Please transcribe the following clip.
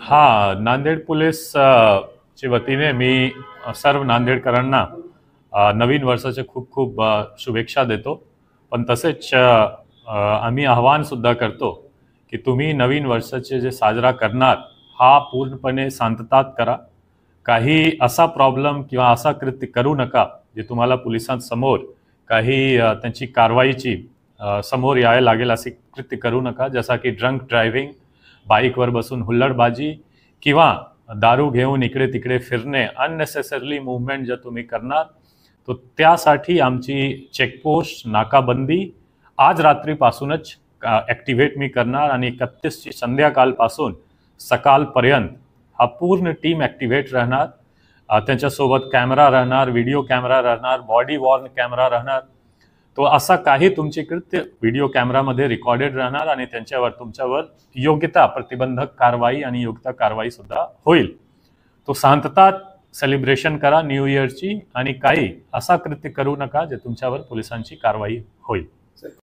हा, नांदेड पोलीस च्या वतीने मी सर्व नांदेडकरांना नवीन वर्षाच्या खूप खूप शुभेच्छा देतो. पण तसेच आम्ही आवाहन सुद्धा करतो की तुम्ही नवीन वर्षाचे जे साजरा करणार हा पूर्णपणे शांततात करा. काही असा प्रॉब्लेम किंवा असा कृत्य करू नका जे तुम्हाला पोलिसांसमोर काही त्यांची कारवाईची समोर यायला लागेल. असे कृत्य करू नका, जसा की ड्रंक ड्रायव्हिंग, बाईकवर बसून हुल्लडबाजी किंवा दारू घेऊन इकडे तिकडे फिरणे, अननेसेसरली मूवमेंट जर तुम्ही करणार तो त्यासाठी आमची चेकपोस्ट नाकाबंदी आज रात्रीपासूनच ॲक्टिव्हेट मी करणार आणि 31ची संध्याकाळपासून सकाळपर्यंत हा पूर्ण टीम ॲक्टिव्हेट राहणार. त्यांच्यासोबत कॅमेरा राहणार, व्हिडिओ कॅमेरा राहणार, बॉडी वॉर्न कॅमेरा राहणार. तो असा काही तुमचे कृत्य व्हिडिओ कॅमेरामध्ये रेकॉर्डेड राहणार आणि त्यांच्यावर तुमच्यावर योग्यता प्रतिबंधक कारवाई आणि योग्यता कारवाई सुद्धा होईल. तो शांतता सेलिब्रेशन करा न्यू इयरची आणि काही असा कृत्य करू नका जे तुमच्यावर पोलिसांची कारवाई होईल.